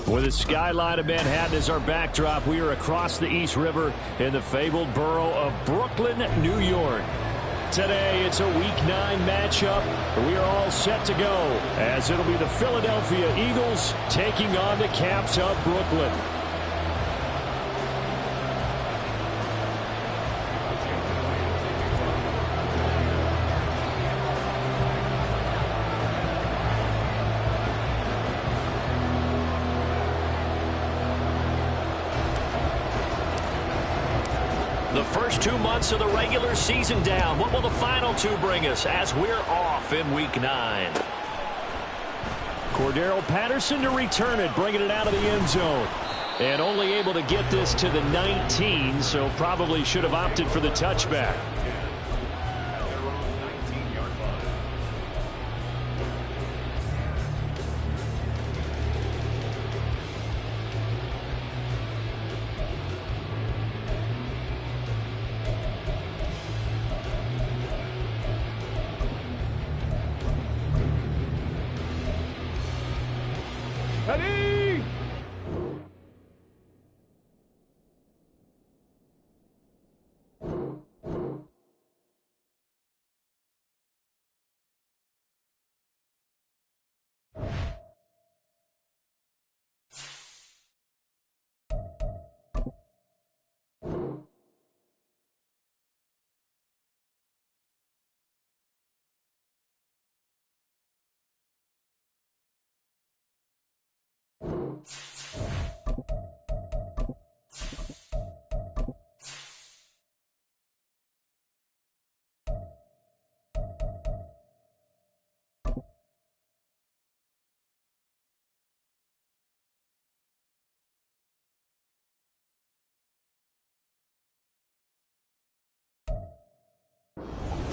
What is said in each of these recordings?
With the skyline of Manhattan as our backdrop, we are across the East River in the fabled borough of Brooklyn, New York. Today, it's a Week 9 matchup. We are all set to go as it'll be the Philadelphia Eagles taking on the Caps of Brooklyn. The first 2 months of the regular season down. What will the final 2 bring us as we're off in Week 9? Cordero Patterson to return it, bringing it out of the end zone. And only able to get this to the 19, so probably should have opted for the touchback. Ready!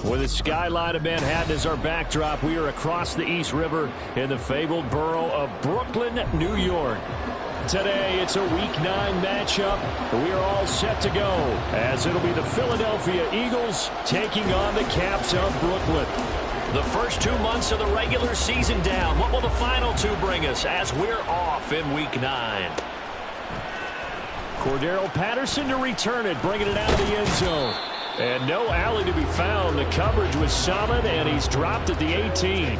With the skyline of Manhattan as our backdrop, we are across the East River in the fabled borough of Brooklyn, New York. Today, it's a Week 9 matchup. We are all set to go as it'll be the Philadelphia Eagles taking on the Caps of Brooklyn. The first 2 months of the regular season down. What will the final 2 bring us as we're off in Week 9? Cordero Patterson to return it, bringing it out of the end zone. And no alley to be found. The coverage was solid, and he's dropped at the 18.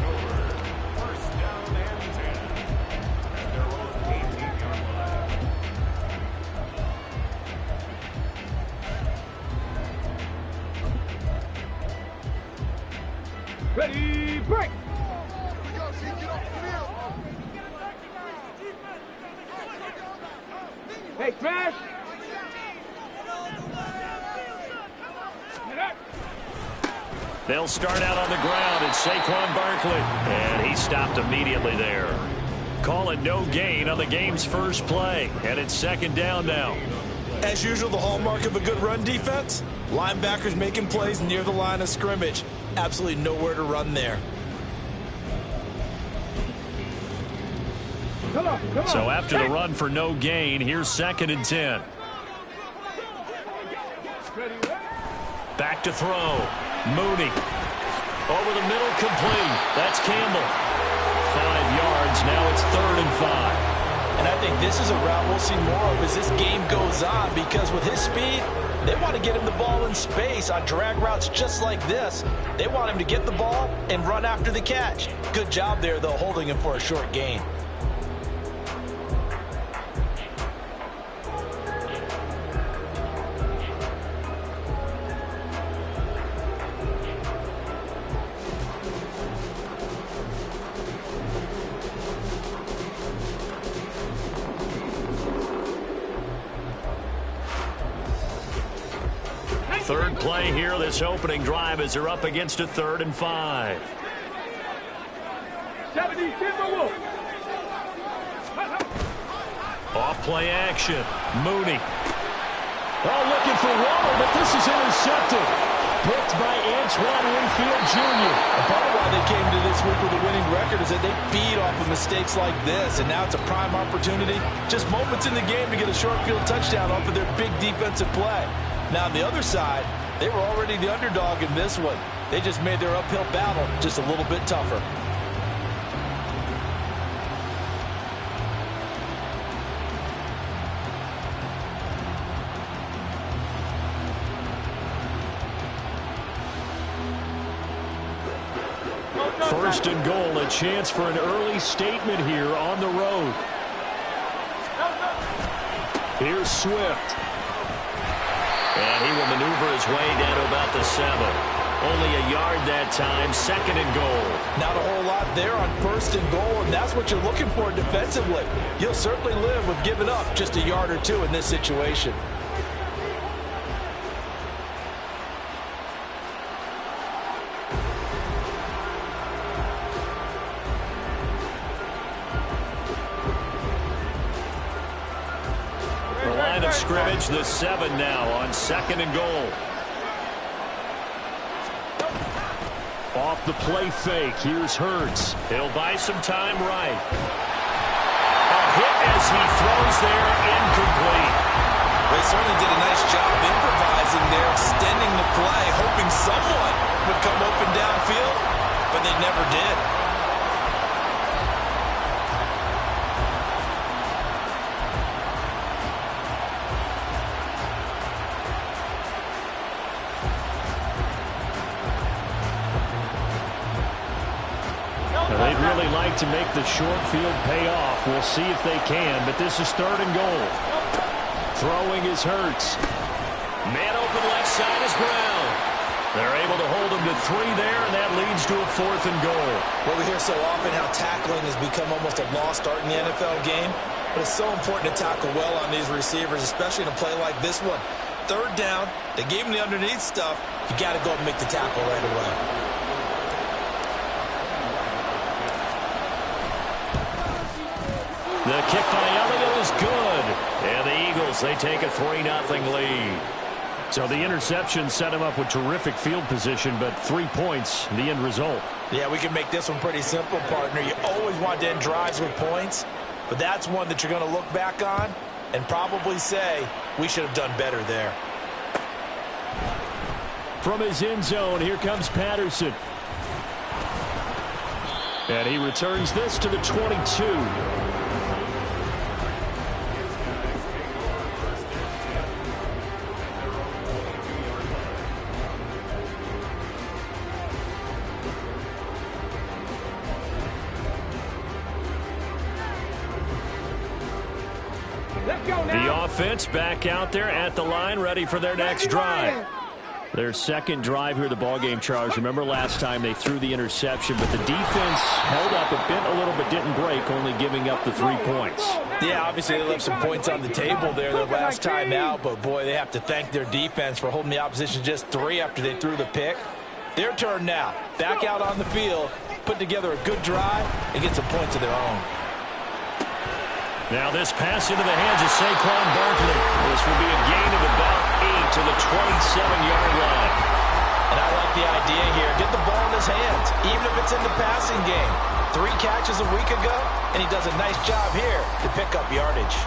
Ready, break! Hey, smash! They'll start out on the ground. It's Saquon Barkley. And he stopped immediately there. Call it no gain on the game's first play. And it's second down now. As usual, the hallmark of a good run defense, linebackers making plays near the line of scrimmage. Absolutely nowhere to run there. Come on. So after the run for no gain, here's 2nd and 10. Back to throw. Mooney. Over the middle, complete. That's Campbell. 5 yards. Now it's 3rd and 5. And I think this is a route we'll see more of as this game goes on, because with his speed, they want to get him the ball in space on drag routes just like this. They want him to get the ball and run after the catch. Good job there, though, holding him for a short gain. Third play here, this opening drive, as they're up against a 3rd and 5. 70, Off play action. Mooney. Oh, looking for Waller, but this is intercepted. Picked by Antoine Winfield Jr. A part of why they came to this week with a winning record is that they feed off of mistakes like this, and now it's a prime opportunity. Just moments in the game to get a short field touchdown off of their big defensive play. Now, on the other side, they were already the underdog in this one. They just made their uphill battle just a little bit tougher. First and goal, a chance for an early statement here on the road. Here's Swift. And he will maneuver his way down to about the 7. Only a yard that time, 2nd and goal. Not a whole lot there on 1st and goal, and that's what you're looking for defensively. You'll certainly live with giving up just a yard or 2 in this situation. Scrimmage, the 7 now on 2nd and goal. Off the play fake, here's Hurts. He'll buy some time right. A hit as he throws there, incomplete. They certainly did a nice job improvising there, extending the play, hoping someone would come open downfield, but they never did. They'd really like to make the short field pay off. We'll see if they can, but this is 3rd and goal. Throwing is Hurts. Man open left side is Brown. They're able to hold him to 3 there, and that leads to a 4th and goal. Well, we hear so often how tackling has become almost a lost art in the NFL game, but it's so important to tackle well on these receivers, especially in a play like this one. 3rd down, they gave him the underneath stuff. You got to go and make the tackle right away. The kick by Elliott is good. And the Eagles, they take a 3-0 lead. So the interception set him up with terrific field position, but 3 points, the end result. Yeah, we can make this one pretty simple, partner. You always want to end drives with points, but that's one that you're going to look back on and probably say, we should have done better there. From his end zone, here comes Patterson. And he returns this to the 22. The offense back out there at the line, ready for their next drive. Their second drive here, the ballgame, Charles. Remember last time they threw the interception, but the defense held up. It bent a little but didn't break, only giving up the 3 points. Yeah, obviously they left some points on the table there their last time out, but boy, they have to thank their defense for holding the opposition just 3 after they threw the pick. Their turn now. Back out on the field, put together a good drive, and get some points of their own. Now this pass into the hands of Saquon Barkley. This will be a gain of about 8 to the 27-yard line. And I like the idea here. Get the ball in his hands, even if it's in the passing game. 3 catches a week ago, and he does a nice job here to pick up yardage.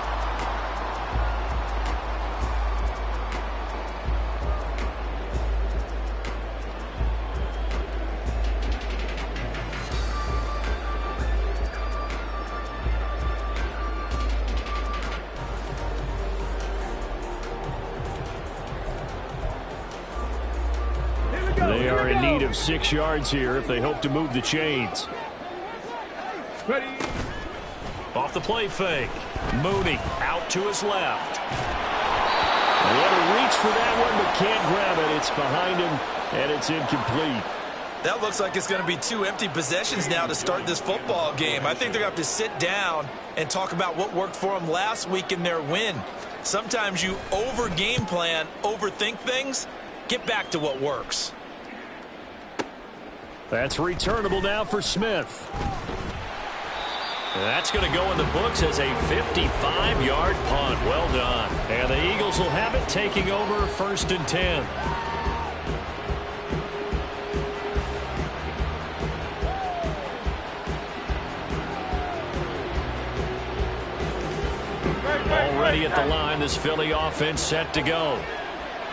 They are in need of 6 yards here if they hope to move the chains. Ready. Off the play fake. Mooney out to his left. What a reach for that one, but can't grab it. It's behind him, and it's incomplete. That looks like it's going to be 2 empty possessions now to start this football game. I think they're going to have to sit down and talk about what worked for them last week in their win. Sometimes you over-game plan, overthink things, get back to what works. That's returnable now for Smith. That's going to go in the books as a 55-yard punt. Well done. And the Eagles will have it, taking over 1st and 10. Already at the line, this Philly offense set to go.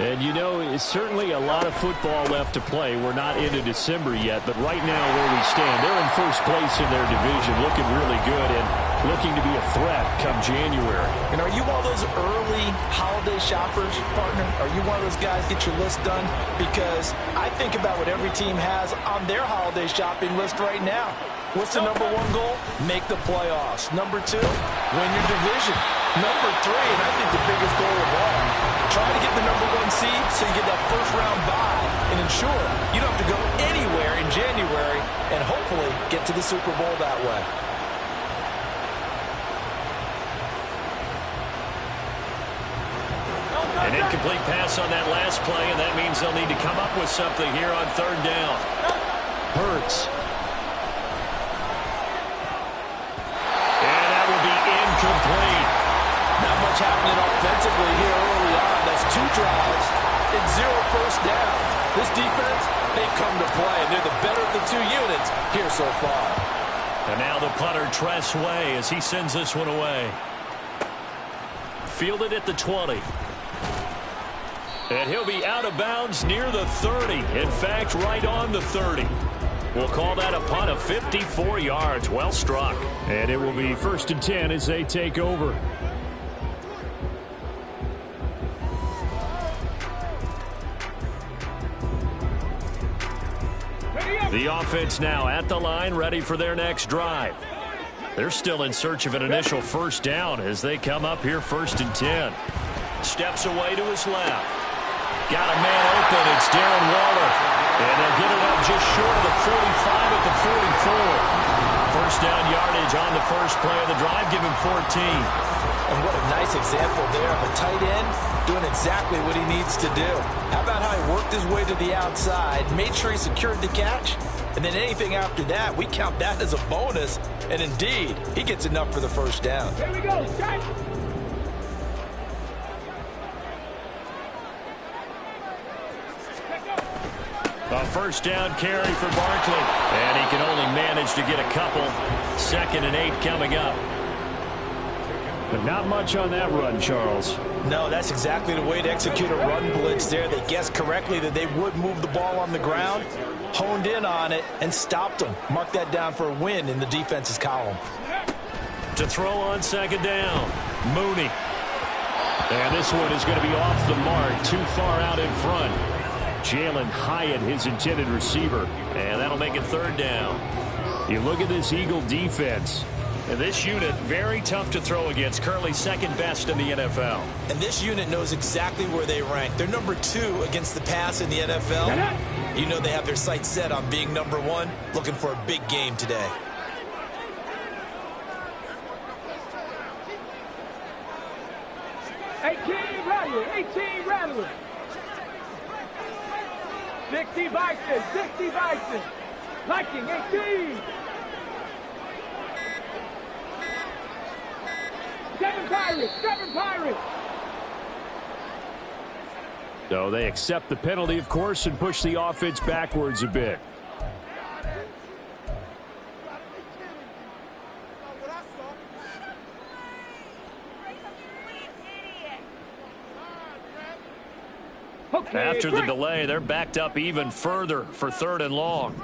And, you know, it's certainly a lot of football left to play. We're not into December yet, but right now where we stand, they're in first place in their division, looking really good and looking to be a threat come January. And are you one of those early holiday shoppers, partner? Are you one of those guys get your list done? Because I think about what every team has on their holiday shopping list right now. What's the number one goal? Make the playoffs. Number two, win your division. Number three, and I think the biggest goal of all, try to get the number one seed so you get that first-round bye and ensure you don't have to go anywhere in January and hopefully get to the Super Bowl that way. An incomplete pass on that last play, and that means they'll need to come up with something here on 3rd down. Hurts. And that will be incomplete. Not much happening offensively here early on. That's 2 drives and 0 first down. This defense, they come to play, and they're the better of the 2 units here so far. And now the punter, Tress Way, as he sends this one away. Fielded at the 20. And he'll be out of bounds near the 30. In fact, right on the 30. We'll call that a punt of 54 yards. Well struck. And it will be 1st and 10 as they take over. The offense now at the line, ready for their next drive. They're still in search of an initial first down as they come up here 1st and 10. Steps away to his left. Got a man open. It's Darren Waller. And they'll get it up just short of the 45 at the 44. First down yardage on the first play of the drive. Give him 14. And what a nice example there of a tight end doing exactly what he needs to do. How about how he worked his way to the outside, made sure he secured the catch, and then anything after that, we count that as a bonus. And indeed, he gets enough for the first down. Here we go. Start. A first down carry for Barkley. And he can only manage to get a couple. 2nd and 8 coming up. But not much on that run, Charles. No, that's exactly the way to execute a run blitz there. They guessed correctly that they would move the ball on the ground, honed in on it, and stopped them. Mark that down for a win in the defense's column. To throw on 2nd down, Mooney. And this one is going to be off the mark, too far out in front. Jalen Hyatt, his intended receiver. And that'll make it 3rd down. You look at this Eagle defense. And this unit, very tough to throw against, currently 2nd best in the NFL. And this unit knows exactly where they rank. They're number 2 against the pass in the NFL. You know they have their sights set on being number 1, looking for a big game today. Eighteen Rattler. 60 Bison. Liking 18. 7 Pirates. So they accept the penalty, of course, and push the offense backwards a bit. After the delay, they're backed up even further for 3rd and long.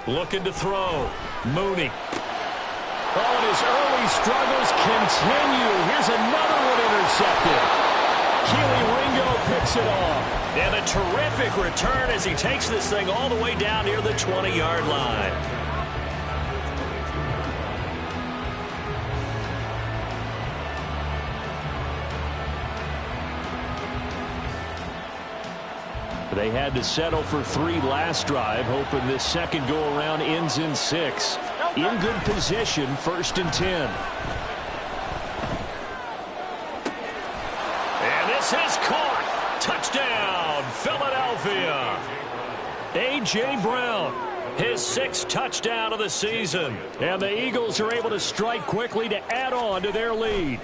Looking to throw. Mooney. Oh, and his early struggles continue. Here's another one intercepted. Keely Ringo picks it off. And a terrific return as he takes this thing all the way down near the 20-yard line. They had to settle for 3 last drive, hoping this second go-around ends in 6. In good position, 1st and 10. And this is caught. A.J. Brown, his 6th touchdown of the season. And the Eagles are able to strike quickly to add on to their lead.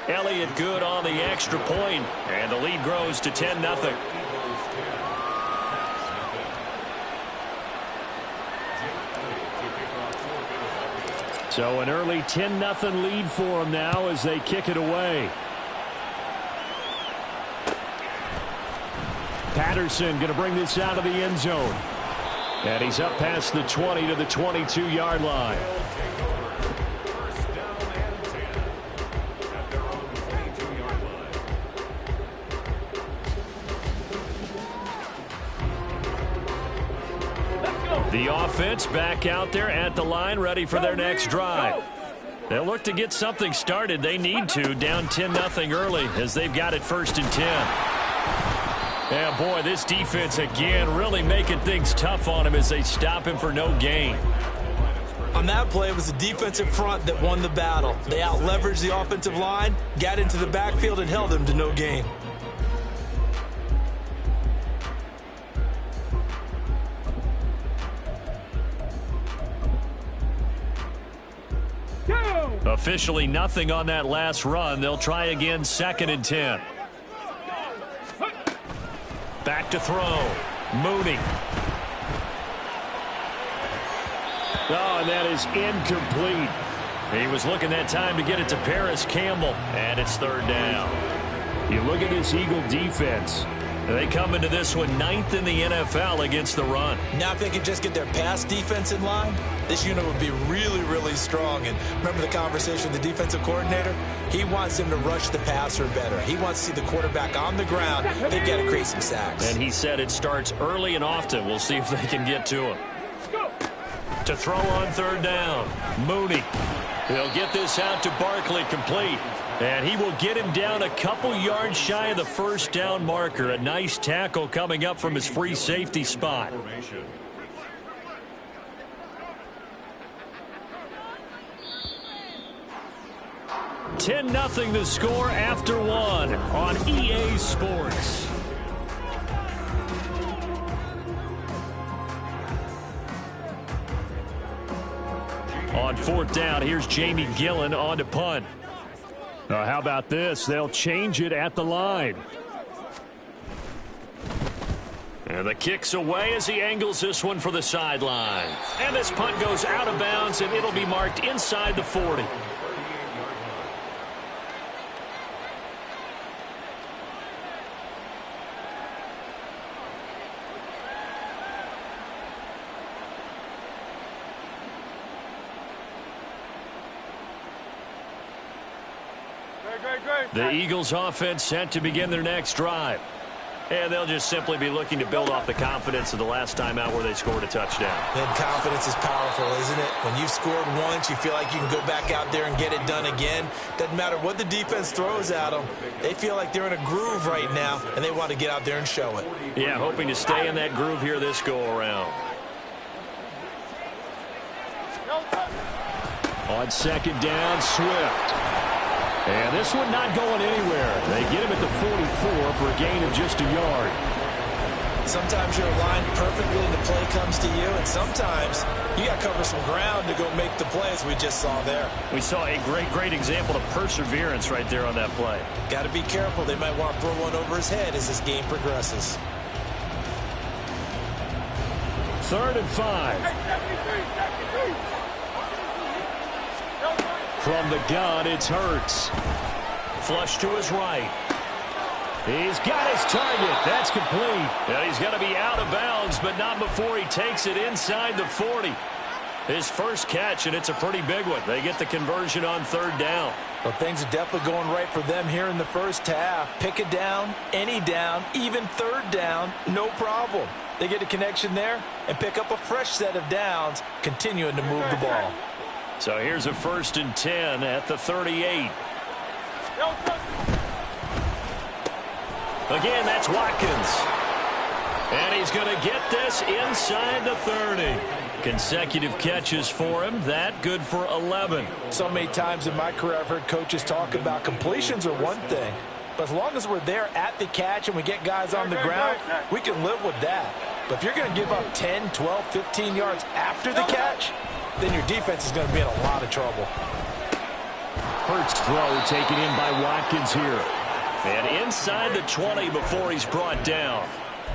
Elliott good on the extra point, and the lead grows to 10-0. So an early 10-0 lead for them now as they kick it away. Patterson going to bring this out of the end zone. And he's up past the 20 to the 22-yard line. The offense back out there at the line, ready for their next drive. They'll look to get something started. They need to, down 10-0 early as they've got it 1st and 10. Yeah, boy, this defense again really making things tough on him as they stop him for no gain. On that play, it was the defensive front that won the battle. They out-leveraged the offensive line, got into the backfield, and held him to no gain. Officially nothing on that last run. They'll try again 2nd and 10. Back to throw. Mooney. Oh, and that is incomplete. He was looking that time to get it to Paris Campbell, and it's 3rd down. You look at this Eagle defense. They come into this one 9th in the NFL against the run. Now if they can just get their pass defense in line, this unit would be really, really strong. And remember the conversation with the defensive coordinator? He wants them to rush the passer better. He wants to see the quarterback on the ground. They've got to create some sacks. And he said it starts early and often. We'll see if they can get to him. To throw on 3rd down. Mooney. He'll get this out to Barkley, complete. And he will get him down a couple yards shy of the 1st down marker. A nice tackle coming up from his free safety spot. (10-0) the score after 1 on EA Sports. On 4th down, here's Jamie Gillen on to punt. How about this? They'll change it at the line. And the kick's away as he angles this one for the sideline. And this punt goes out of bounds, and it'll be marked inside the 40. The Eagles offense set to begin their next drive. And they'll just simply be looking to build off the confidence of the last time out where they scored a touchdown. And confidence is powerful, isn't it? When you've scored once, you feel like you can go back out there and get it done again. Doesn't matter what the defense throws at them. They feel like they're in a groove right now, and they want to get out there and show it. Yeah, hoping to stay in that groove here this go-around. On 2nd down, Swift. And this one not going anywhere. They get him at the 44 for a gain of just a yard. Sometimes you're aligned perfectly and the play comes to you, and sometimes you got to cover some ground to go make the play, as we just saw there. We saw a great example of perseverance right there on that play. Got to be careful. They might want to throw one over his head as this game progresses. 3rd and 5. From the gun, it's Hurts. Flush to his right. He's got his target. That's complete. And he's going to be out of bounds, but not before he takes it inside the 40. His first catch, and it's a pretty big one. They get the conversion on 3rd down. Well, things are definitely going right for them here in the first half. Pick a down, any down, even 3rd down, no problem. They get a connection there and pick up a fresh set of downs, continuing to move the ball. So here's a 1st and 10 at the 38. Again, that's Watkins. And he's going to get this inside the 30. Consecutive catches for him. That good for 11. So many times in my career I've heard coaches talk about completions are one thing, But as long as we're there at the catch and we get guys on the ground, we can live with that. But if you're going to give up 10, 12, 15 yards after the catch, then your defense is going to be in a lot of trouble. Hurts throw taken in by Watkins here. And inside the 20 before he's brought down.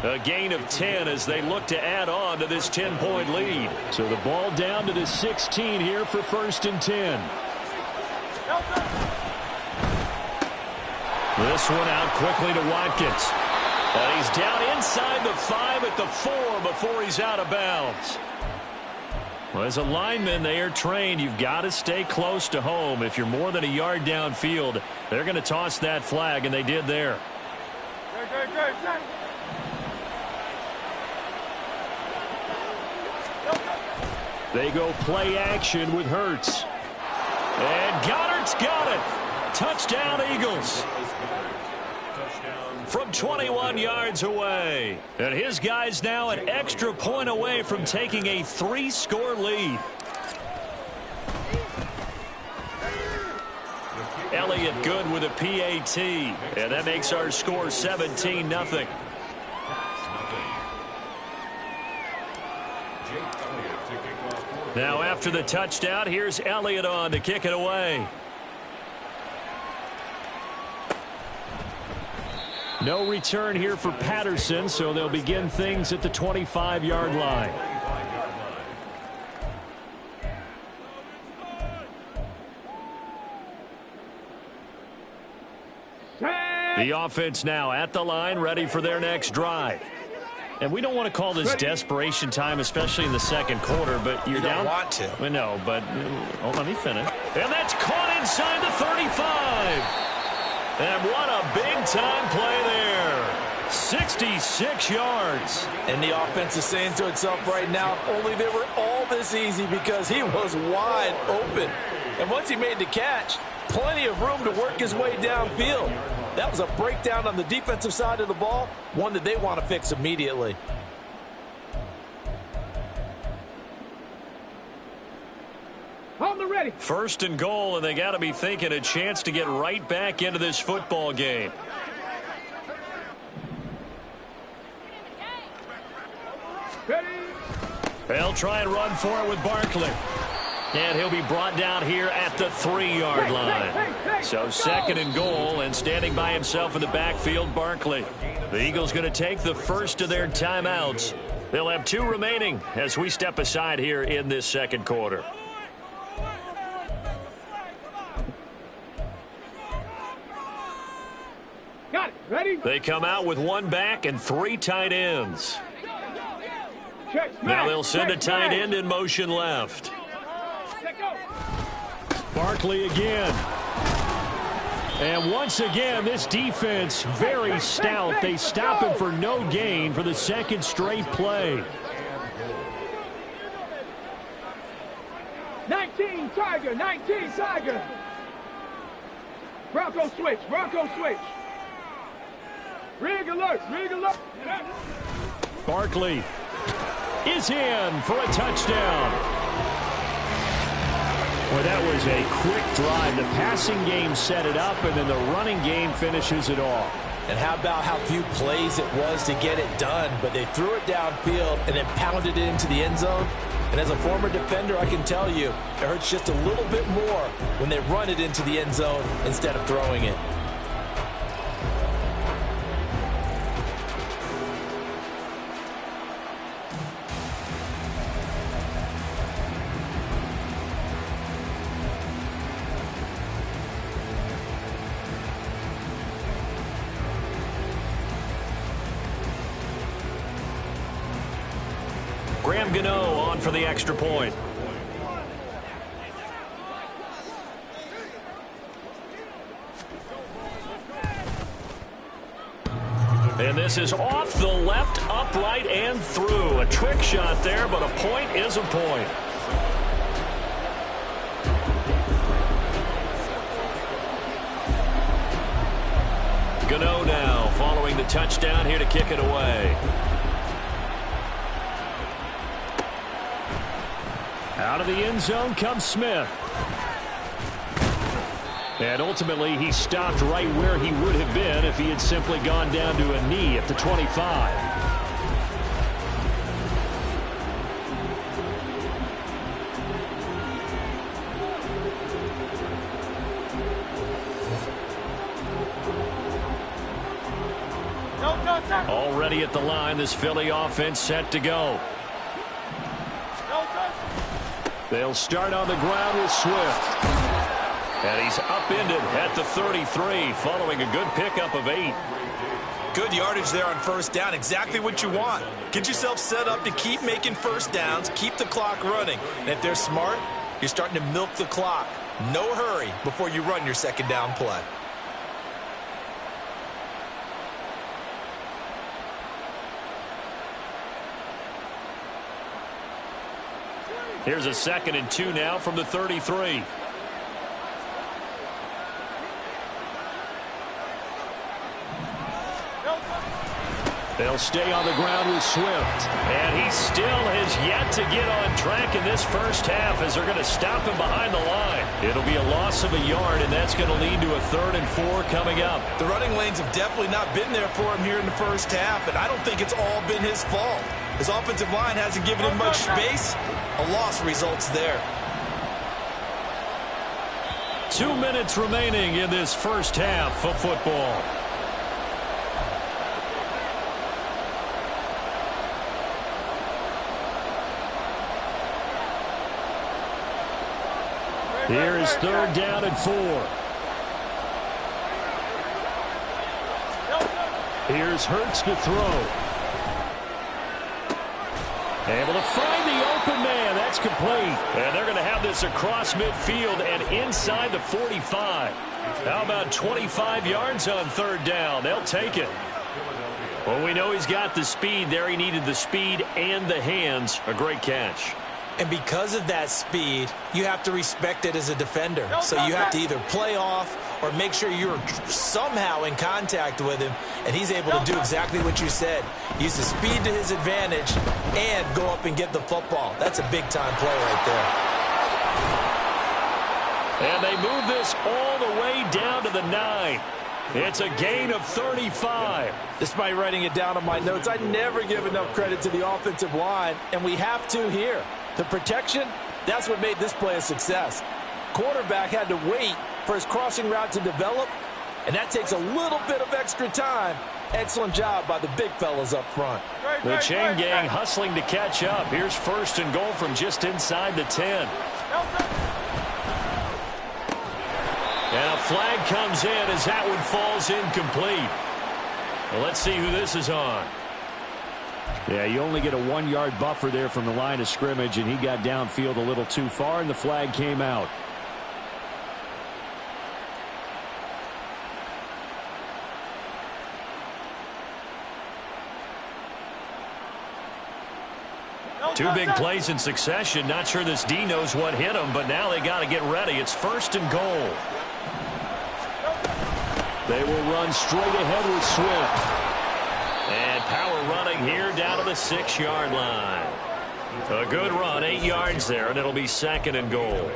A gain of 10 as they look to add on to this 10-point lead. So the ball down to the 16 here for 1st and 10. This one out quickly to Watkins. And he's down inside the 5 at the 4 before he's out of bounds. Well, as a lineman, they are trained. You've got to stay close to home. If you're more than a yard downfield, they're going to toss that flag, and they did there. They go play action with Hurts. And Goddard's got it. Touchdown, Eagles. From 21 yards away. And his guys now an extra point away from taking a 3-score lead. Elliott good with a PAT. And that makes our score 17-0. Now after the touchdown, here's Elliott on to kick it away. No return here for Patterson, so they'll begin things at the 25-yard line. The offense now at the line, ready for their next drive. And we don't want to call this desperation time, especially in the second quarter, but you're down. You don't want to. Well, no, but let me finish. And that's caught inside the 35. And what a big-time play there. 66 yards. And the offense is saying to itself right now, only they were all this easy because he was wide open. And once he made the catch, plenty of room to work his way downfield. That was a breakdown on the defensive side of the ball, one that they want to fix immediately. On the ready. 1st and goal, and they got to be thinking a chance to get right back into this football game. Ready. They'll try and run for it with Barkley. And he'll be brought down here at the 3-yard line. So 2nd and goal, and standing by himself in the backfield, Barkley. The Eagles going to take the first of their timeouts. They'll have 2 remaining as we step aside here in this second quarter. Got it. Ready? They come out with 1 back and 3 tight ends. Now they'll send a tight end in motion left. Barkley again. And once again, this defense very stout. They stop him for no gain for the 2nd straight play. 19 Tiger, 19 Tiger. Bronco switch, Bronco switch. Rig alert, rig alert. Barkley is in for a touchdown. Well, that was a quick drive. The passing game set it up, and then the running game finishes it off. And how about how few plays it was to get it done, but they threw it downfield and then pounded it into the end zone. And as a former defender, I can tell you, it hurts just a little bit more when they run it into the end zone instead of throwing it. On for the extra point. And this is off the left, upright, and through. A trick shot there, but a point is a point. Gano now following the touchdown here to kick it away. Out of the end zone comes Smith. And ultimately, he stopped right where he would have been if he had simply gone down to a knee at the 25. Already at the line, this Philly offense set to go. They'll start on the ground with Swift. And he's upended at the 33, following a good pickup of 8. Good yardage there on first down. Exactly what you want. Get yourself set up to keep making first downs, keep the clock running. And if they're smart, you're starting to milk the clock. No hurry before you run your second down play. Here's a 2nd and 2 now from the 33. They'll stay on the ground with Swift. And he still has yet to get on track in this first half as they're going to stop him behind the line. It'll be a loss of a yard, and that's going to lead to a 3rd and 4 coming up. The running lanes have definitely not been there for him here in the first half, and I don't think it's all been his fault. His offensive line hasn't given him much space. A loss results there. 2 minutes remaining in this first half of football. Here is 3rd down and 4. Here's Hurts to throw. Able to find the open man. That's complete. And they're going to have this across midfield and inside the 45. How about 25 yards on 3rd down? They'll take it. Well, we know he's got the speed there. He needed the speed and the hands. A great catch. And because of that speed, you have to respect it as a defender. So you have to either play off or make sure you're somehow in contact with him, and he's able to do exactly what you said. Use the speed to his advantage and go up and get the football. That's a big-time play right there. And they move this all the way down to the 9. It's a gain of 35. Despite writing it down on my notes, I never give enough credit to the offensive line, and we have to here. The protection, that's what made this play a success. Quarterback had to wait for his crossing route to develop, and that takes a little bit of extra time. Excellent job by the big fellas up front. The chain gang hustling to catch up. Here's 1st and goal from just inside the 10. And a flag comes in as that one falls incomplete. Well, let's see who this is on. Yeah, you only get a 1-yard buffer there from the line of scrimmage, and he got downfield a little too far, and the flag came out. Two big plays in succession. Not sure this D knows what hit him, but now they got to get ready. It's 1st and goal. They will run straight ahead with Swift. And power running here down to the 6-yard line. A good run, 8 yards there, and it'll be 2nd and goal.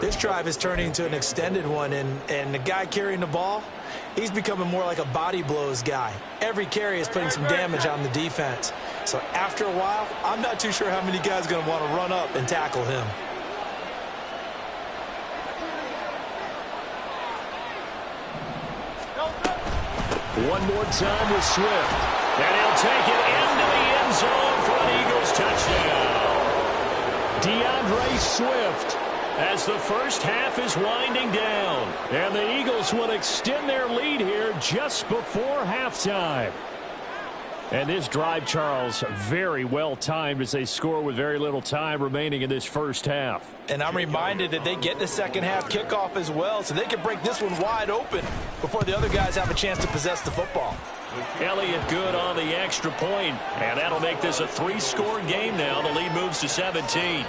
This drive is turning into an extended one, and the guy carrying the ball, he's becoming more like a body blows guy. Every carry is putting some damage on the defense. So after a while, I'm not too sure how many guys are going to want to run up and tackle him. One more time with Swift. And he'll take it into the end zone for an Eagles touchdown. DeAndre Swift as the first half is winding down. And the Eagles will extend their lead here just before halftime. And this drive, Charles, very well timed as they score with very little time remaining in this first half. And I'm reminded that they get the second half kickoff as well, so they can break this one wide open before the other guys have a chance to possess the football. Elliott good on the extra point, and that'll make this a 3-score game now. The lead moves to 17.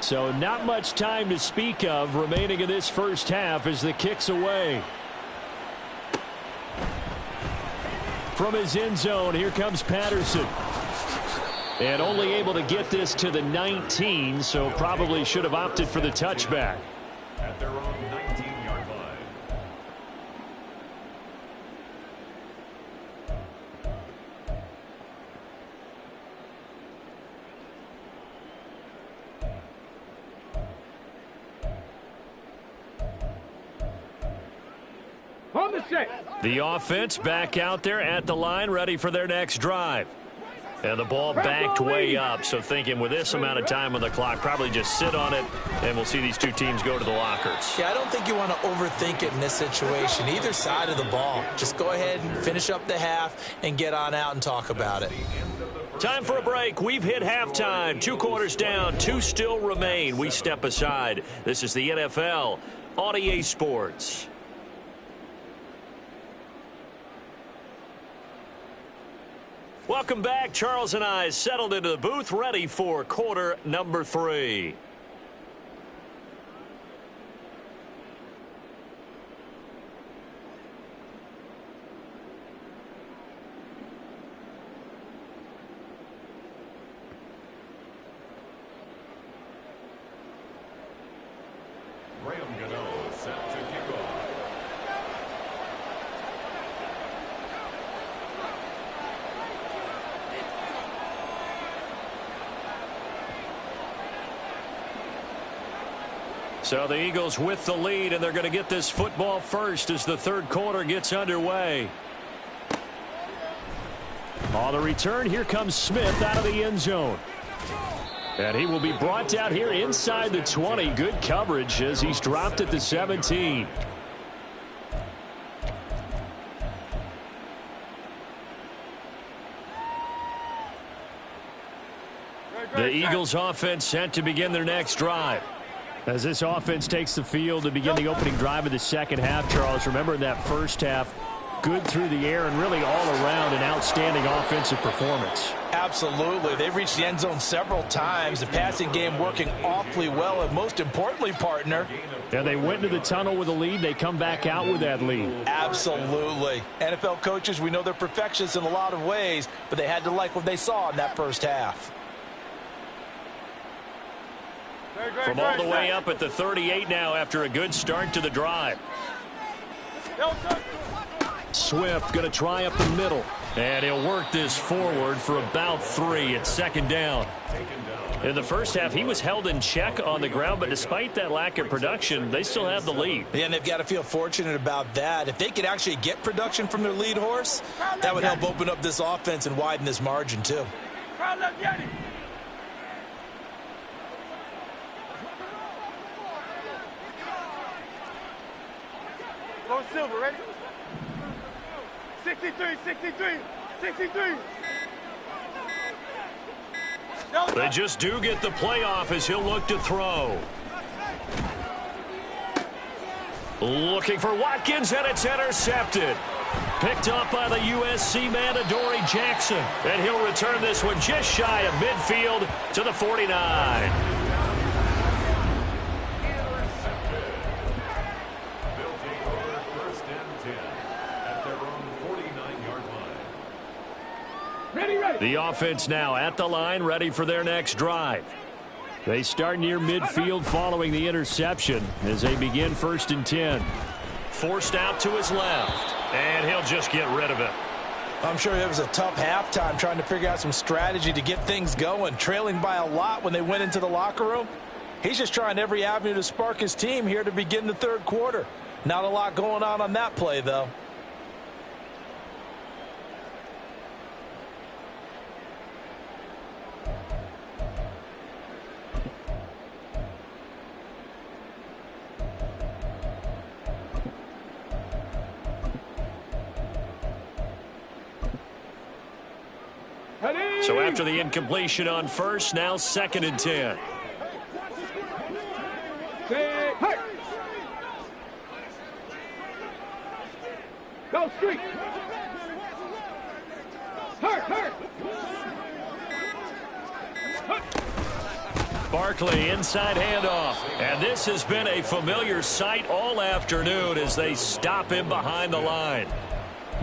So not much time to speak of remaining in this first half as the kick's away. from his end zone. Here comes Patterson. And only able to get this to the 19, so probably should have opted for the touchback. At their own 19-yard line. On the set. The offense back out there at the line, ready for their next drive. And the ball backed way up, so thinking with this amount of time on the clock, probably just sit on it, and we'll see these two teams go to the lockers. Yeah, I don't think you want to overthink it in this situation, either side of the ball. Just go ahead and finish up the half and get on out and talk about it. Time for a break. We've hit halftime. 2 quarters down, 2 still remain. We step aside. This is the NFL on EA Sports. Welcome back. Charles and I settled into the booth, ready for quarter number 3. Graham Gano set to kick off. So the Eagles with the lead, and they're going to get this football first as the third quarter gets underway. On the return, here comes Smith out of the end zone. And he will be brought down here inside the 20. Good coverage as he's dropped at the 17. The Eagles offense set to begin their next drive. As this offense takes the field to begin the opening drive of the second half, Charles, remember in that first half, good through the air and really all around an outstanding offensive performance. Absolutely. They've reached the end zone several times. The passing game working awfully well, and most importantly, partner. And they went into the tunnel with a lead. They come back out with that lead. Absolutely. NFL coaches, we know they're perfectionists in a lot of ways, but they had to like what they saw in that first half. From all the way up at the 38 now after a good start to the drive. Swift going to try up the middle. And he'll work this forward for about 3 at second down. In the first half, he was held in check on the ground, but despite that lack of production, they still have the lead. Yeah, and they've got to feel fortunate about that. If they could actually get production from their lead horse, that would help open up this offense and widen this margin too. Go Silver, ready? 63, 63, 63. They just do get the playoff as he'll look to throw. Looking for Watkins, and it's intercepted. Picked up by the USC man, Adoree Jackson. And he'll return this one just shy of midfield to the 49. The offense now at the line, ready for their next drive. They start near midfield following the interception as they begin 1st and 10. Forced out to his left, and he'll just get rid of it. I'm sure it was a tough halftime trying to figure out some strategy to get things going, trailing by a lot when they went into the locker room. He's just trying every avenue to spark his team here to begin the third quarter. Not a lot going on that play, though. So after the incompletion on first, now 2nd and 10. Go street. Hurt. Barkley inside handoff. And this has been a familiar sight all afternoon as they stop him behind the line.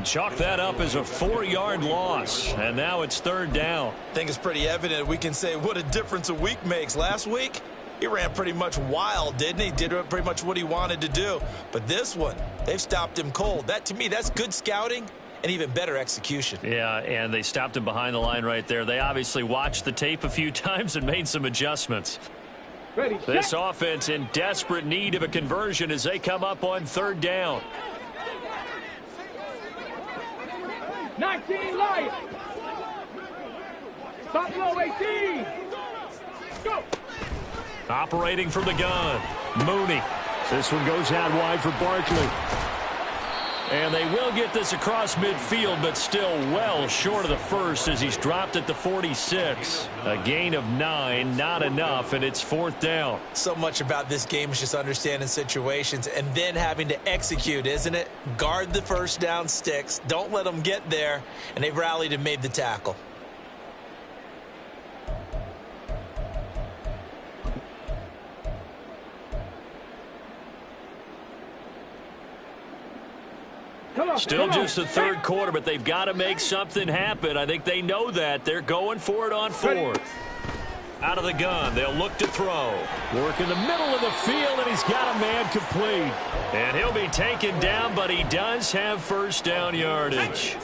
Chalk that up as a 4-yard loss, and now it's 3rd down. I think it's pretty evident. We can say what a difference a week makes. Last week, he ran pretty much wild, didn't he? Did pretty much what he wanted to do. But this one, they've stopped him cold. That, to me, that's good scouting and even better execution. Yeah, and they stopped him behind the line right there. They obviously watched the tape a few times and made some adjustments. Ready, This set. offense in desperate need of a conversion as they come up on 3rd down. 19 Lions. Buffalo 18. Go. Operating from the gun, Mooney. This one goes out wide for Barkley. And they will get this across midfield, but still well short of the first as he's dropped at the 46. A gain of 9, not enough, and it's 4th down. So much about this game is just understanding situations and then having to execute, isn't it? Guard the first down sticks. Don't let them get there. And they've rallied and made the tackle. Still just the 3rd quarter, but they've got to make something happen. I think they know that. They're going for it on 4th. Out of the gun, they'll look to throw. Work in the middle of the field, and he's got a man complete. And he'll be taken down, but he does have first down yardage.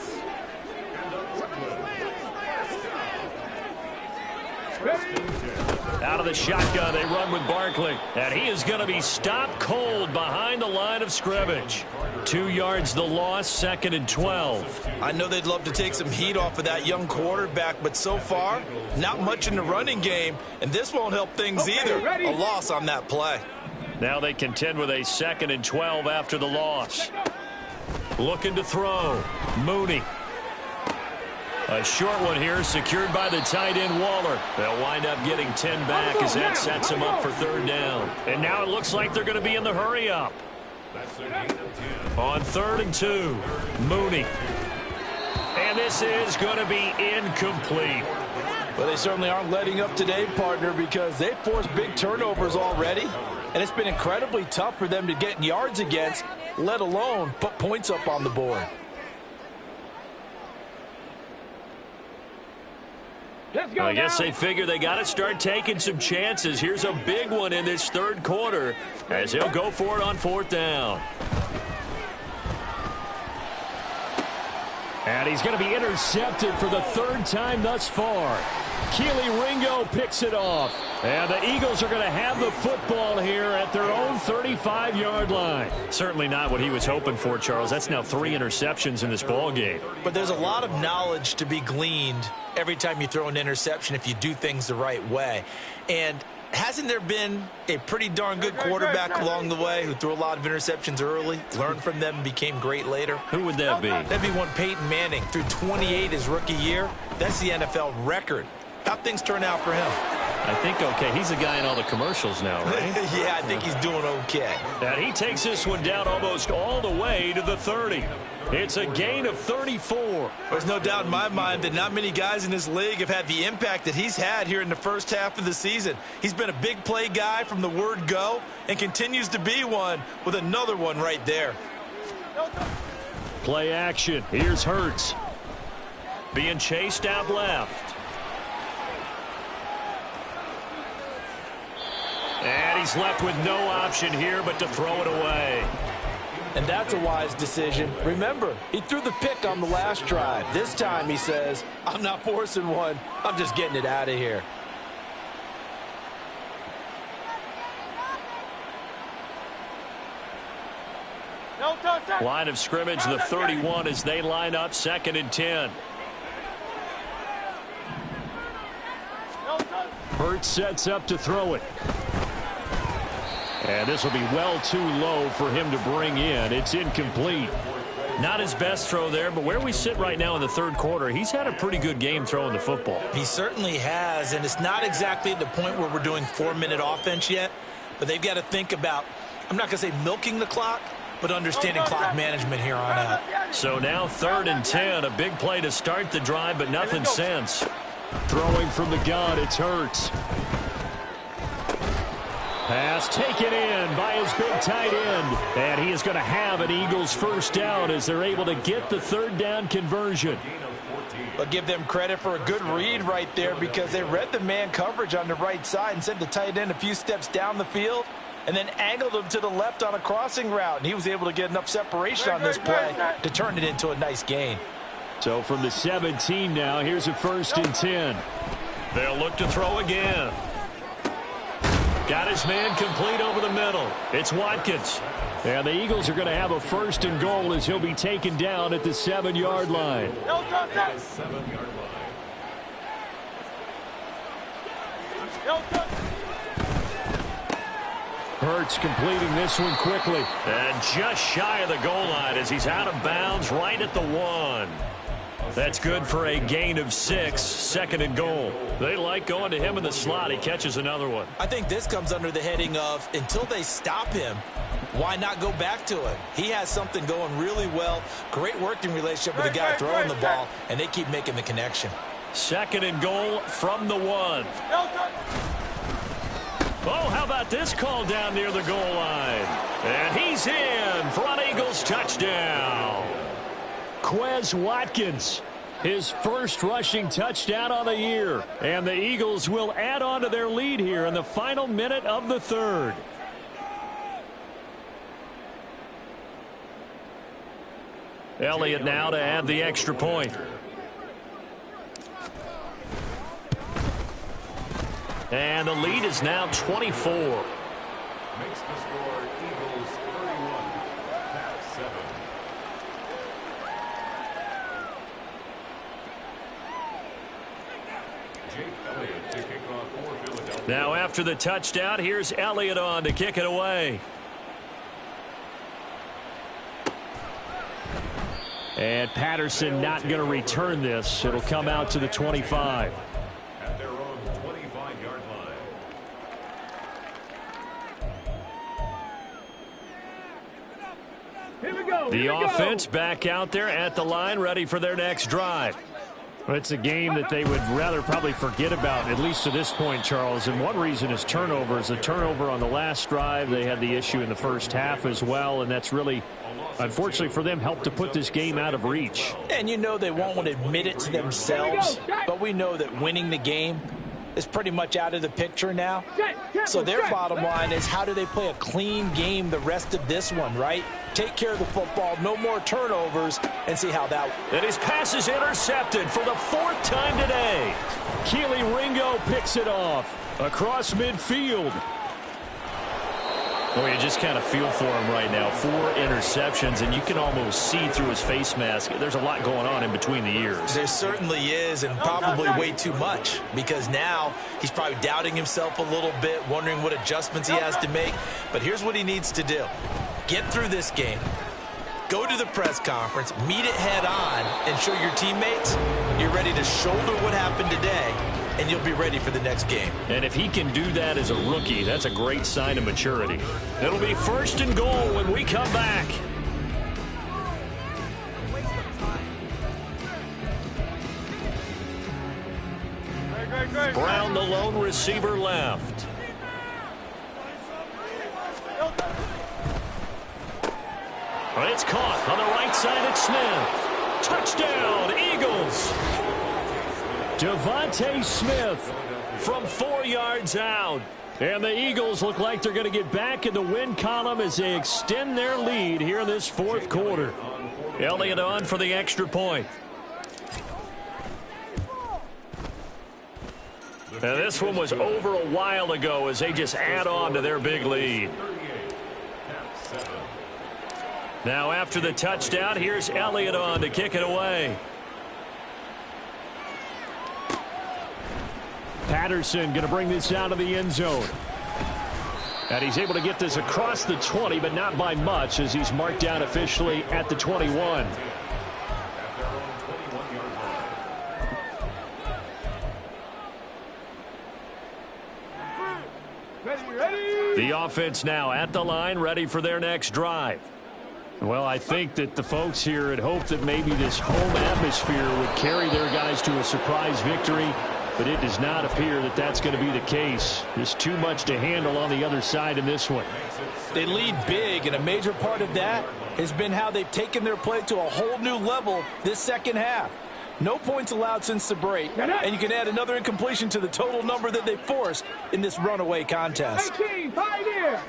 Out of the shotgun, they run with Barkley. And he is going to be stopped cold behind the line of scrimmage. 2 yards the loss, 2nd and 12. I know they'd love to take some heat off of that young quarterback, but so far, not much in the running game, and this won't help things either. Ready. A loss on that play. Now they contend with a 2nd and 12 after the loss. Looking to throw. Mooney. A short one here, secured by the tight end Waller. They'll wind up getting 10 back as that sets them up for 3rd down. And now it looks like they're going to be in the hurry up. On 3rd and 2, Mooney. And this is going to be incomplete. Well, they certainly aren't letting up today, partner, because they've forced big turnovers already. And it's been incredibly tough for them to get yards against, let alone put points up on the board. Let's go I guess now. they figure they got to start taking some chances. Here's a big one in this 3rd quarter as he'll go for it on 4th down. And he's going to be intercepted for the 3rd time thus far. Keely Ringo picks it off. And the Eagles are going to have the football here at their own 35-yard line. Certainly not what he was hoping for, Charles. That's now 3 interceptions in this ball game. But there's a lot of knowledge to be gleaned every time you throw an interception if you do things the right way. And hasn't there been a pretty darn good quarterback along the way who threw a lot of interceptions early, learned from them, and became great later? Who would that be? That'd be one Peyton Manning. Threw 28 his rookie year. That's the NFL record. How'd things turn out for him? I think okay. He's a guy in all the commercials now, right? Yeah, I think he's doing okay. And he takes this one down almost all the way to the 30. It's a gain of 34. There's no doubt in my mind that not many guys in this league have had the impact that he's had here in the first half of the season. He's been a big play guy from the word go and continues to be one with another one right there. Play action. Here's Hurts. Being chased out left. And he's left with no option here but to throw it away. And that's a wise decision. Remember, he threw the pick on the last drive. This time he says, I'm not forcing one. I'm just getting it out of here. Line of scrimmage, the 31 as they line up 2nd and 10. Hurts sets up to throw it. And this will be well too low for him to bring in. It's incomplete. Not his best throw there, but where we sit right now in the 3rd quarter, he's had a pretty good game throwing the football. He certainly has, and it's not exactly at the point where we're doing 4-minute offense yet, but they've got to think about, I'm not going to say milking the clock, but understanding clock management here on out. So now 3rd and 10, a big play to start the drive, but nothing since. Throwing from the gun, it's Hurts. Pass taken in by his big tight end. And he is going to have an Eagles first down as they're able to get the third down conversion. I'll give them credit for a good read right there because they read the man coverage on the right side and sent the tight end a few steps down the field and then angled him to the left on a crossing route. And he was able to get enough separation on this play to turn it into a nice gain. So from the 17 now, here's a 1st and 10. They'll look to throw again. Got his man complete over the middle. It's Watkins. And the Eagles are going to have a 1st and goal as he'll be taken down at the 7-yard line. 7-yard line. Hurts completing this one quickly. And just shy of the goal line as he's out of bounds right at the 1. That's good for a gain of 6, 2nd and goal. They like going to him in the slot. He catches another one. I think this comes under the heading of until they stop him, why not go back to him? He has something going really well. Great working relationship with the guy throwing the ball, and they keep making the connection. 2nd and goal from the 1. Oh, how about this call down near the goal line? And he's in for an Eagles touchdown. Quez Watkins, his first rushing touchdown on the year. And the Eagles will add on to their lead here in the final minute of the 3rd. Elliott now to add the extra point. And the lead is now 24. Makes the score Eagles 31, Pats 7. Jake Elliott to kick off for Philadelphia. Now after the touchdown, here's Elliott on to kick it away. And Patterson not going to return this. It'll come out to the 25. At their own 25-yard line. Here we go. The offense back out there at the line, ready for their next drive. Well, it's a game that they would rather probably forget about, at least to this point, Charles. And one reason is turnovers. A turnover on the last drive. They had the issue in the first half as well, and that's really, unfortunately for them, helped to put this game out of reach. And you know they won't admit it to themselves, but we know that winning the game is pretty much out of the picture now. So their bottom line is, how do they play a clean game the rest of this one, right? Take care of the football, no more turnovers, and see how that... And his pass is intercepted for the 4th time today. Keely Ringo picks it off across midfield. Well, you just kind of feel for him right now. 4 interceptions, and you can almost see through his face mask. There's a lot going on in between the ears. There certainly is, and probably way too much, because now he's probably doubting himself a little bit, wondering what adjustments he has to make. But here's what he needs to do. Get through this game. Go to the press conference, meet it head on, and show your teammates you're ready to shoulder what happened today, and you'll be ready for the next game. And if he can do that as a rookie, that's a great sign of maturity. It'll be 1st and goal when we come back. Brown, the lone receiver, left. It's caught on the right side at Smith. Touchdown, Eagles. Devontae Smith from 4 yards out. And the Eagles look like they're going to get back in the win column as they extend their lead here in this 4th quarter. Elliott on for the extra point. Now this one was over a while ago as they just add on to their big lead. Now after the touchdown, here's Elliott on to kick it away. Patterson going to bring this out of the end zone. And he's able to get this across the 20, but not by much, as he's marked down officially at the 21. The offense now at the line, ready for their next drive. Well, I think that the folks here had hoped that maybe this home atmosphere would carry their guys to a surprise victory. but it does not appear that that's going to be the case. There's too much to handle on the other side in this one. They lead big, and a major part of that has been how they've taken their play to a whole new level this second half. No points allowed since the break, and you can add another incompletion to the total number that they forced in this runaway contest. 18, pioneer.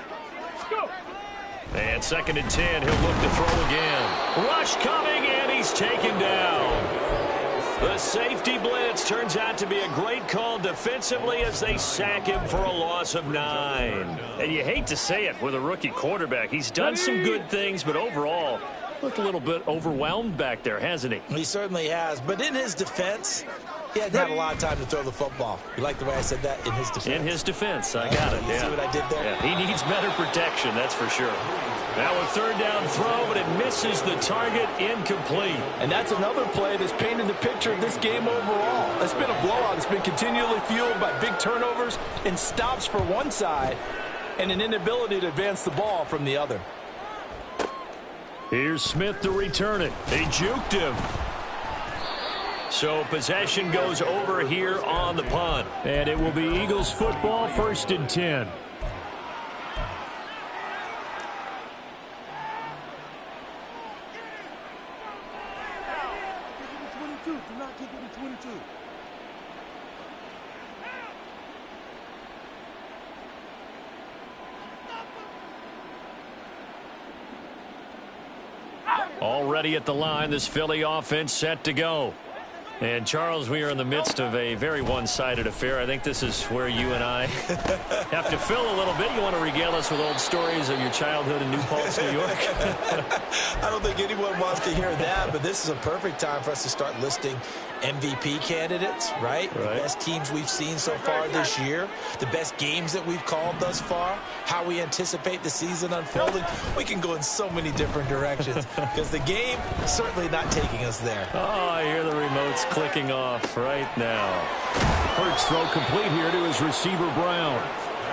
Go. And 2nd and 10, he'll look to throw again. Rush coming, and he's taken down. The safety blitz turns out to be a great call defensively as they sack him for a loss of 9. And you hate to say it with a rookie quarterback. He's done some good things, but overall, looked a little bit overwhelmed back there, hasn't he? He certainly has, but in his defense, he hasn't had a lot of time to throw the football. You like the way I said that? In his defense. In his defense, I got it. You see what I did there? Yeah, he needs better protection, that's for sure. Now a 3rd down throw, but it misses the target, incomplete. And that's another play that's painted the picture of this game overall. It's been a blowout. It's been continually fueled by big turnovers and stops for one side and an inability to advance the ball from the other. Here's Smith to return it. They juked him. So possession goes over here on the punt. And it will be Eagles football, 1st and 10. Already at the line, this Philly offense set to go. And, Charles, we are in the midst of a very one-sided affair. I think this is where you and I have to fill a little bit. You want to regale us with old stories of your childhood in New Paltz, New York? I don't think anyone wants to hear that, but this is a perfect time for us to start listing MVP candidates, right? The best teams we've seen so far this year, the best games that we've called thus far, how we anticipate the season unfolding. We can go in so many different directions because the game is certainly not taking us there. Oh, I hear the remotes clicking off right now. Hurts throw complete here to his receiver, Brown.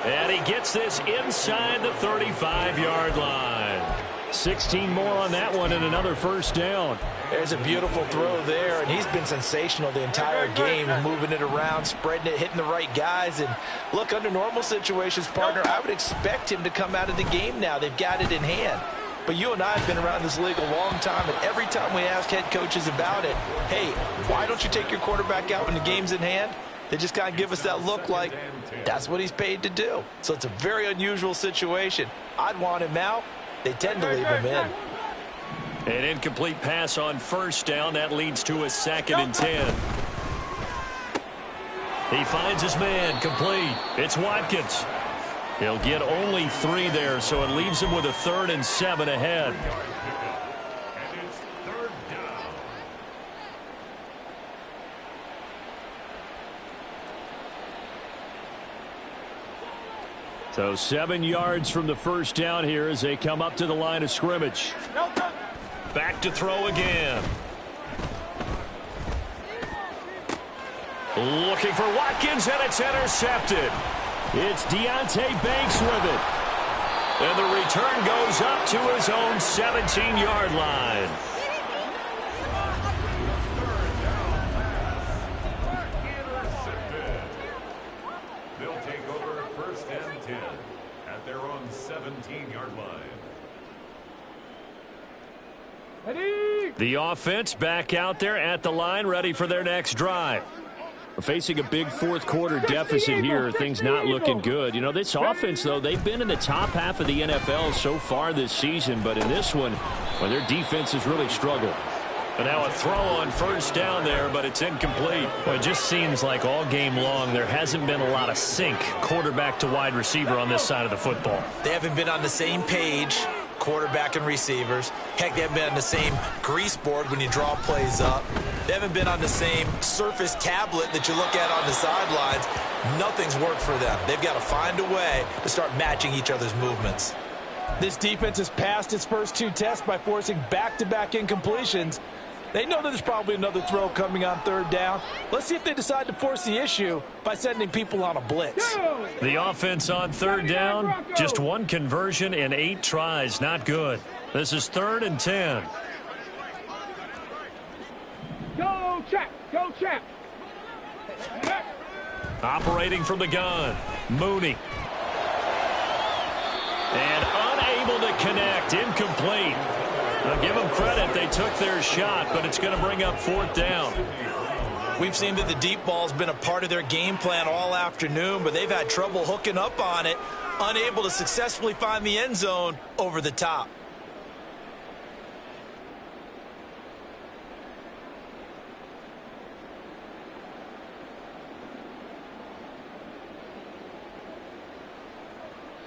And he gets this inside the 35-yard line. 16 more on that one and another 1st down. There's a beautiful throw there, and he's been sensational the entire game, moving it around, spreading it, hitting the right guys. And look, under normal situations, partner, I would expect him to come out of the game now. They've got it in hand. But you and I have been around this league a long time, and every time we ask head coaches about it, hey, why don't you take your quarterback out when the game's in hand? They just kind of give us that look like that's what he's paid to do. So it's a very unusual situation. I'd want him out. They tend to leave him in. An incomplete pass on 1st down. That leads to a 2nd and 10. He finds his man complete. It's Watkins. He'll get only 3 there, so it leaves him with a 3rd and 7 ahead. And it's 3rd down. So 7 yards from the 1st down here as they come up to the line of scrimmage. Back to throw again. Looking for Watkins, and it's intercepted. It's Deonte Banks with it. And the return goes up to his own 17-yard line. Intercepted. They'll take over 1st and 10 at their own 17-yard line. Ready? The offense back out there at the line, ready for their next drive. We're facing a big 4th quarter deficit here. Things not looking good. You know, this offense, though, they've been in the top half of the NFL so far this season. But in this one, well, their defense has really struggled. And now a throw on 1st down there, but it's incomplete. Well, it just seems like all game long there hasn't been a lot of sync quarterback to wide receiver on this side of the football. They haven't been on the same page, quarterback and receivers. Heck, they haven't been on the same grease board when you draw plays up. They haven't been on the same surface tablet that you look at on the sidelines. Nothing's worked for them. They've got to find a way to start matching each other's movements. This defense has passed its first 2 tests by forcing back-to-back incompletions. They know that there's probably another throw coming on 3rd down. Let's see if they decide to force the issue by sending people on a blitz. The offense on 3rd down, just 1 conversion in 8 tries. Not good. This is 3rd and 10. Go, Chap. Go, Chap. Operating from the gun, Mooney. And unable to connect, incomplete. Now give them credit, they took their shot, but it's going to bring up 4th down. We've seen that the deep ball's been a part of their game plan all afternoon, but they've had trouble hooking up on it, unable to successfully find the end zone over the top.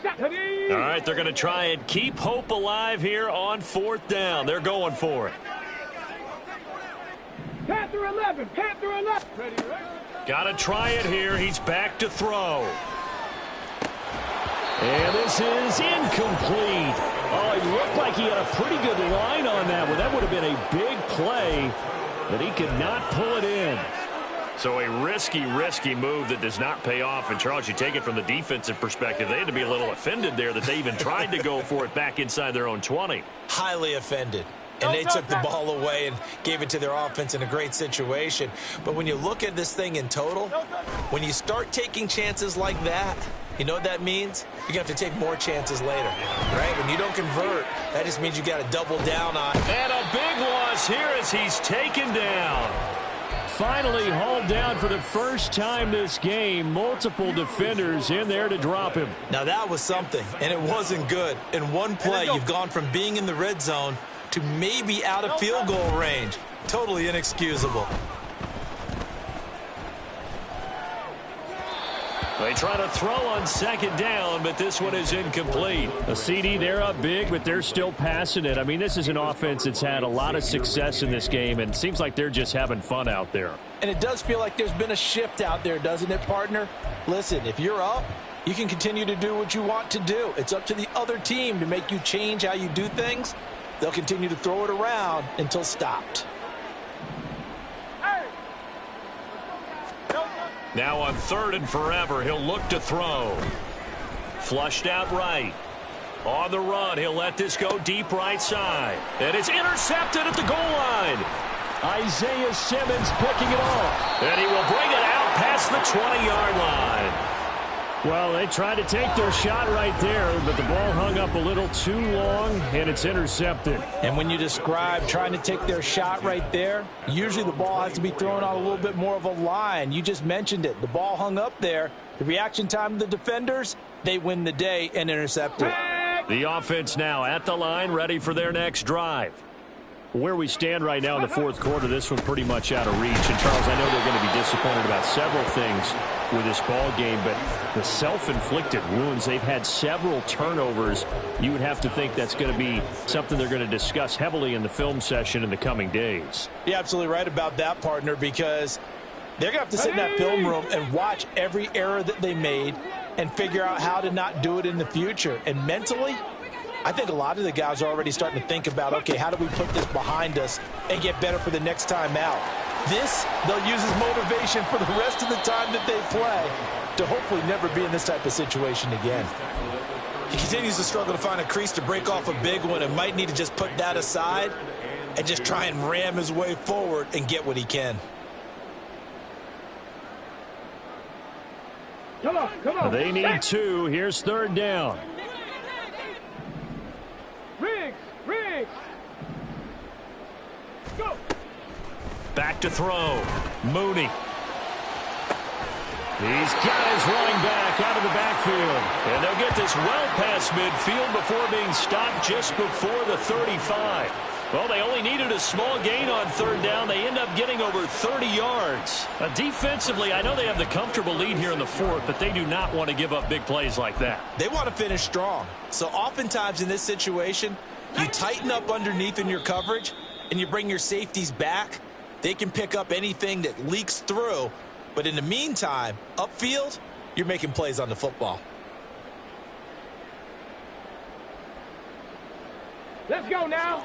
All right, they're going to try and keep hope alive here on 4th down. They're going for it. Panther 11, Panther 11. Got to try it here. He's back to throw. And this is incomplete. Oh, it looked like he had a pretty good line on that one. That would have been a big play, but he could not pull it in. So a risky move that does not pay off. And, Charles, you take it from the defensive perspective. They had to be a little offended there that they even tried to go for it back inside their own 20. Highly offended. And they took the ball away and gave it to their offense in a great situation. But when you look at this thing in total, when you start taking chances like that, you know what that means? You're going to have to take more chances later, right? When you don't convert, that just means you got to double down on it. And a big loss here as he's taken down. Finally hauled down for the first time this game. Multiple defenders in there to drop him. Now that was something, and it wasn't good. In one play, you've gone from being in the red zone to maybe out of field goal range. Totally inexcusable. They try to throw on 2nd down, but this one is incomplete. A CD, they're up big, but they're still passing it. I mean, this is an offense that's had a lot of success in this game, and it seems like they're just having fun out there. And it does feel like there's been a shift out there, doesn't it, partner? Listen, if you're up, you can continue to do what you want to do. It's up to the other team to make you change how you do things. They'll continue to throw it around until stopped. Now on 3rd and forever, he'll look to throw. Flushed out right. On the run, he'll let this go deep right side. And it's intercepted at the goal line. Isaiah Simmons picking it off. And he will bring it out past the 20-yard line. Well, they tried to take their shot right there, but the ball hung up a little too long, and it's intercepted. And when you describe trying to take their shot right there, usually the ball has to be thrown on a little bit more of a line. You just mentioned it. The ball hung up there. The reaction time of the defenders, they win the day and intercept it. The offense now at the line, ready for their next drive. Where we stand right now in the 4th quarter, this one's pretty much out of reach. And, Charles, I know they're going to be disappointed about several things with this ball game, but the self-inflicted wounds, they've had several turnovers. You would have to think that's going to be something they're going to discuss heavily in the film session in the coming days. You're absolutely right about that, partner, because they're going to have to sit in that film room and watch every error that they made and figure out how to not do it in the future. And mentally, I think a lot of the guys are already starting to think about, okay, how do we put this behind us and get better for the next time out? This, they'll use as motivation for the rest of the time that they play to hopefully never be in this type of situation again. He continues to struggle to find a crease to break off a big one and might need to just put that aside and just try and ram his way forward and get what he can. Come on. They need 2. Here's 3rd down. Riggs. Go. Back to throw. Mooney. These guys running back out of the backfield. And they'll get this well past midfield before being stopped just before the 35. Well, they only needed a small gain on 3rd down. They end up getting over 30 yards. Defensively, I know they have the comfortable lead here in the 4th, but they do not want to give up big plays like that. They want to finish strong. So oftentimes in this situation, you tighten up underneath in your coverage and you bring your safeties back. They can pick up anything that leaks through. But in the meantime, upfield, you're making plays on the football. Let's go now.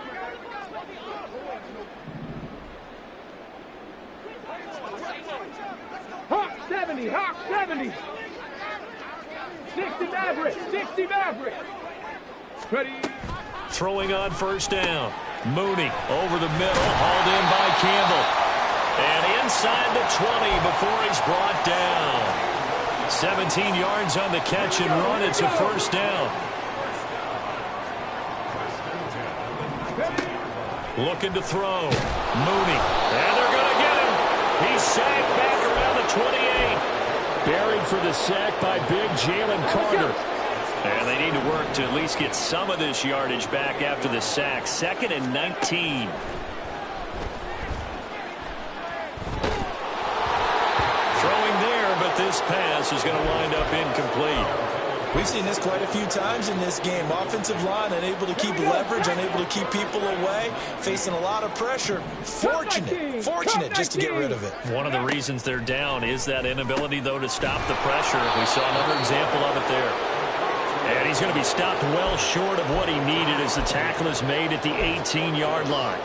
Hawk 70. 60 Maverick. Ready. Throwing on 1st down. Mooney over the middle, hauled in by Campbell. And inside the 20 before he's brought down. 17 yards on the catch and run. It's a first down. Looking to throw. Mooney. And they're going to get him. He's sacked back around the 28. Buried for the sack by big Jalen Carter. And they need to work to at least get some of this yardage back after the sack. 2nd and 19. Throwing there, but this pass is going to wind up incomplete. We've seen this quite a few times in this game. Offensive line unable to keep leverage, unable to keep people away, facing a lot of pressure. Fortunate just to get rid of it. One of the reasons they're down is that inability, though, to stop the pressure. We saw another example of it there. And he's going to be stopped well short of what he needed as the tackle is made at the 18-yard line.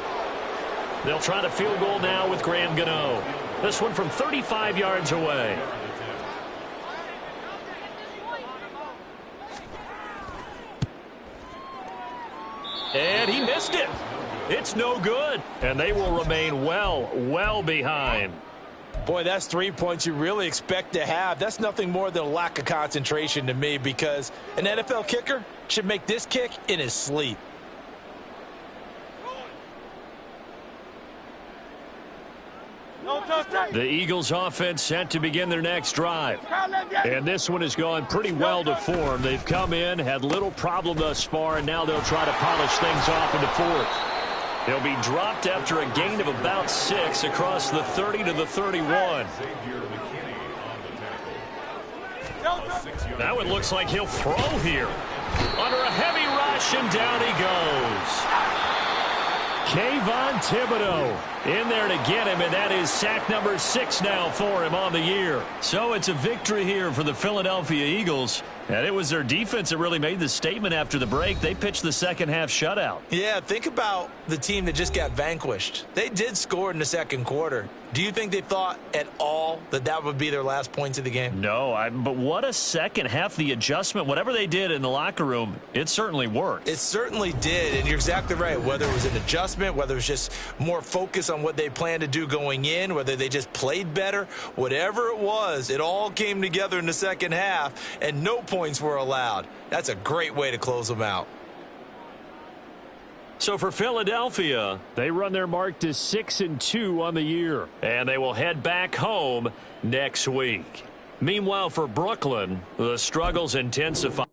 They'll try the field goal now with Graham Gano. This one from 35 yards away. And he missed it. It's no good. And they will remain well behind. Boy, that's 3 points you really expect to have. That's nothing more than a lack of concentration to me, because an NFL kicker should make this kick in his sleep. The Eagles offense set to begin their next drive. And this one has gone pretty well to form. They've come in, had little problem thus far, and now they'll try to polish things off in the 4th. They'll be dropped after a gain of about 6 across the 30 to the 31. Now it looks like he'll throw here. Under a heavy rush, and down he goes. Kayvon Thibodeau in there to get him, and that is sack number 6 now for him on the year. So it's a victory here for the Philadelphia Eagles. And it was their defense that really made the statement after the break. They pitched the second half shutout. Yeah, think about the team that just got vanquished. They did score in the second quarter. Do you think they thought at all that that would be their last points of the game? No, but what a second half. The adjustment, whatever they did in the locker room, it certainly worked. It certainly did, and you're exactly right. Whether it was an adjustment, whether it was just more focus on what they planned to do going in, whether they just played better, whatever it was, it all came together in the second half, and no points were allowed. That's a great way to close them out. So for Philadelphia, they run their mark to 6-2 on the year, and they will head back home next week. Meanwhile, for Brooklyn, the struggles intensify.